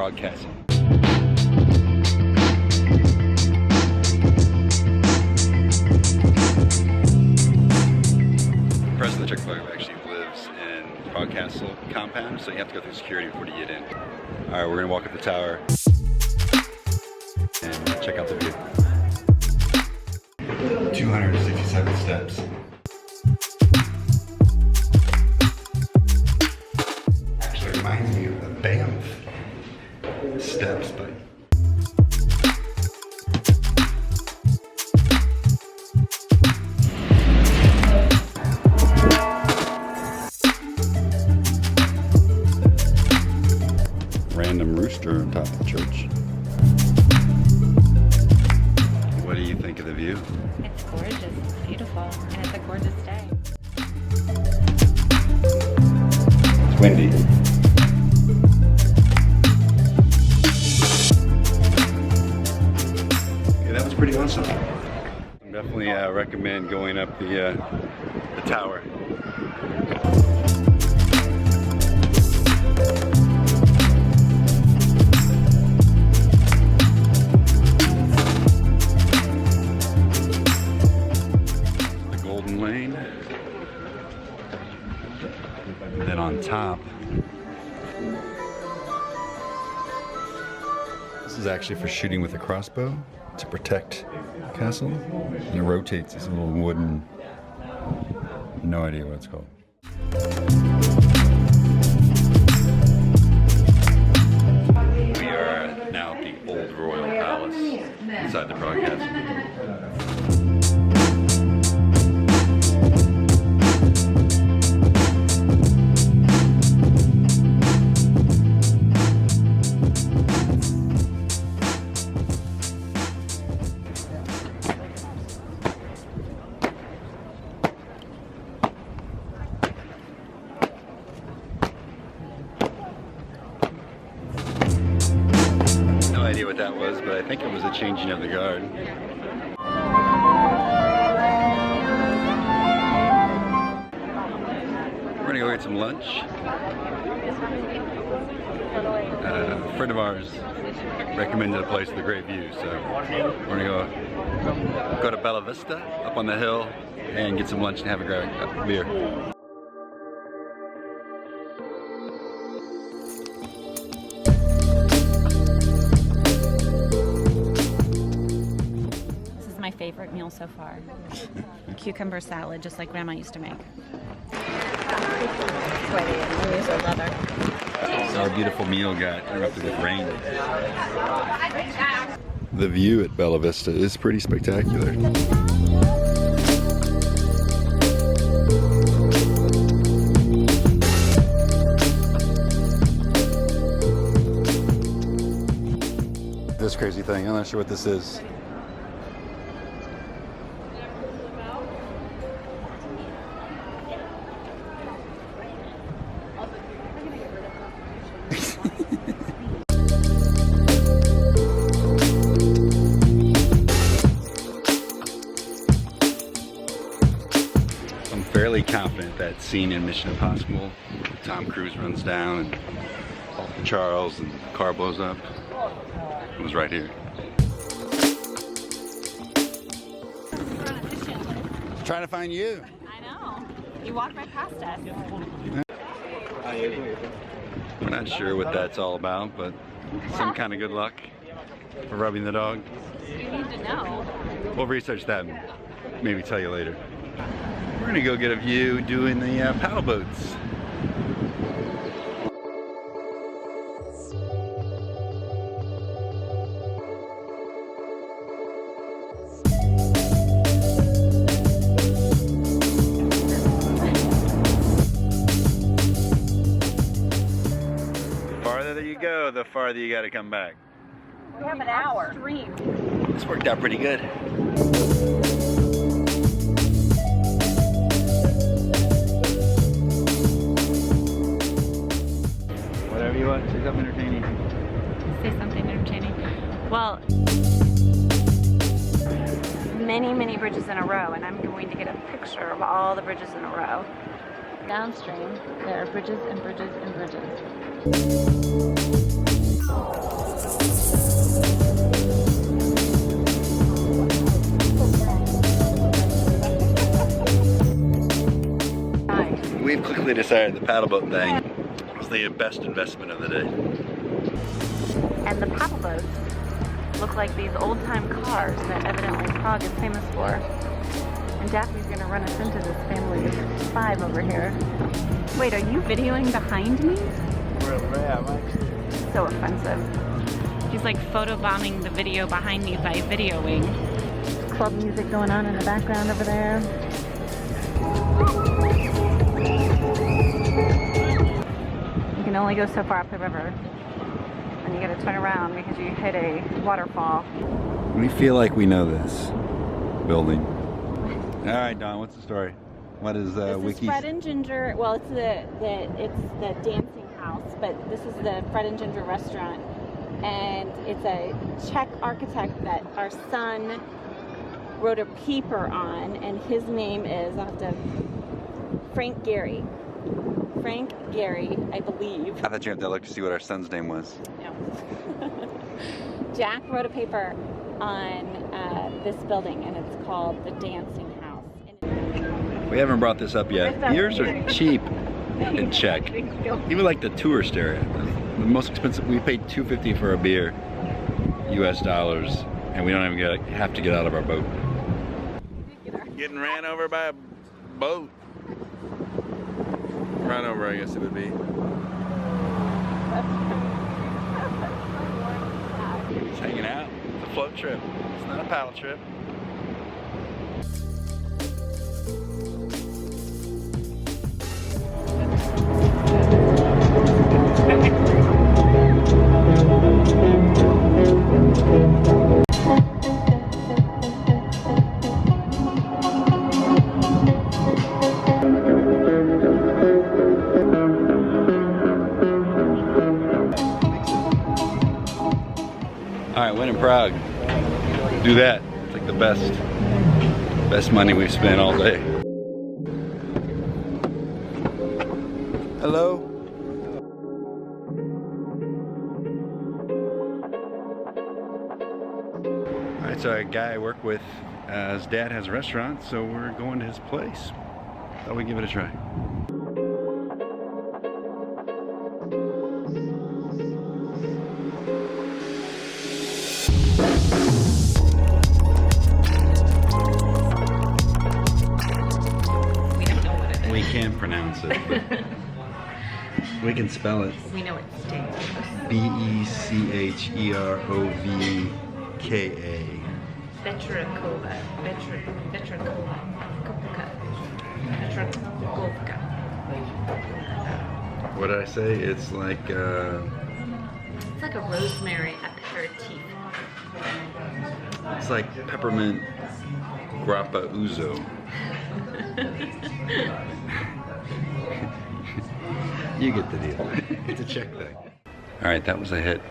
Prague Castle. The President of the Czech Republic actually lives in Prague Castle compound, so you have to go through security before you get in. Alright, we're gonna walk up the tower and check out the view. 267 steps. Actually reminds me of the Banff steps, but random rooster on top of the church. What do you think of the view? It's gorgeous, it's beautiful, and it's a gorgeous day. It's windy. Okay, that was pretty awesome. Definitely recommend going up the tower. Lane. And then on top, this is actually for shooting with a crossbow to protect the castle. And it rotates this little wooden, no idea what it's called. We are now at the old royal palace inside the Prague Castle. No idea what that was, but I think it was a changing of the guard. We're gonna go get some lunch. A friend of ours recommended a place with a great view, so we're gonna go to Bellavista up on the hill and get some lunch and have a great beer. My favorite meal so far. Cucumber salad, just like Grandma used to make. Sweaty and use our leather. So our beautiful meal got interrupted with rain. The view at Bellavista is pretty spectacular. This crazy thing, I'm not sure what this is. I'm fairly confident that scene in Mission Impossible, Tom Cruise runs down and Charles and the car blows up, it was right here. Trying to find you. I know. You walked right past us. We're not sure what that's all about, but some kind of good luck for rubbing the dog. You need to know. We'll research that and maybe tell you later. We're gonna go get a view doing the paddle boats. The farther you go, the farther you gotta come back. We have an hour. This worked out pretty good. Whatever you want, say something entertaining. Say something entertaining. Well, many bridges in a row, and I'm going to get a picture of all the bridges in a row. Downstream, there are bridges and bridges and bridges. We've quickly decided the paddle boat thing was the best investment of the day. And the paddle boats look like these old-time cars that evidently Prague is famous for. And Daphne's gonna run us into this family of 5 over here. Wait, are you videoing behind me? So offensive. She's like photobombing the video behind me by videoing. Club music going on in the background over there. You can only go so far up the river. And you gotta turn around because you hit a waterfall. We feel like we know this building. All right, Dawn, what's the story? What is Wiki? This is Fred and Ginger. Well, it's the dancing house, but this is the Fred and Ginger restaurant, and it's a Czech architect that our son wrote a paper on, and his name is Frank Gehry. Frank Gehry, I believe. I thought you had to look to see what our son's name was. No. Jack wrote a paper on this building, and it's called the Dancing House. We haven't brought this up yet. Beers are cheap in Czech. Even like the tourist area. The most expensive, we paid $2.50 for a beer, US dollars, and we don't even have to get out of our boat. Getting ran over by a boat. Run over, I guess it would be. Just hanging out. It's a float trip. It's not a paddle trip. Alright, when in Prague, do that. It's like the best money we've spent all day. Hello? Alright, so a guy I work with, his dad has a restaurant, so we're going to his place. Thought we'd give it a try. We can't pronounce it, but we can spell it. We know it's dangerous. Becherovka. Vetrakovka. What did I say? It's like It's like a rosemary aperitif. it's like peppermint grappa ouzo. You get the deal. It's a Czech thing. All right, that was a hit.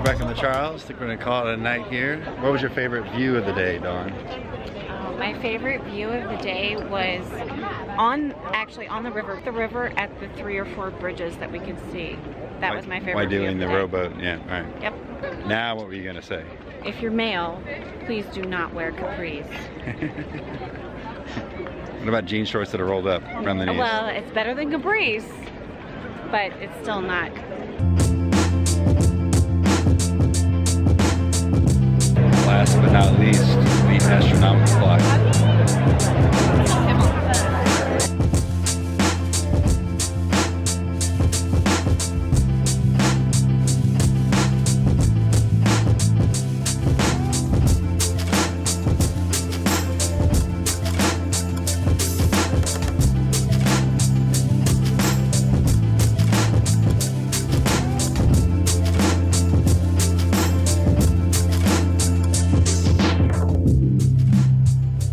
Back on the Charles. I think we're gonna call it a night here. What was your favorite view of the day, Dawn? My favorite view of the day was actually on the river at the 3 or 4 bridges that we could see. That was my favorite. Why doing view the of the rowboat? Yeah, all right. Yep. Now what were you gonna say? If you're male, please do not wear capris. What about jean shorts that are rolled up around the knees? Well, it's better than capris, but it's still not. Last but not least, the Astronomical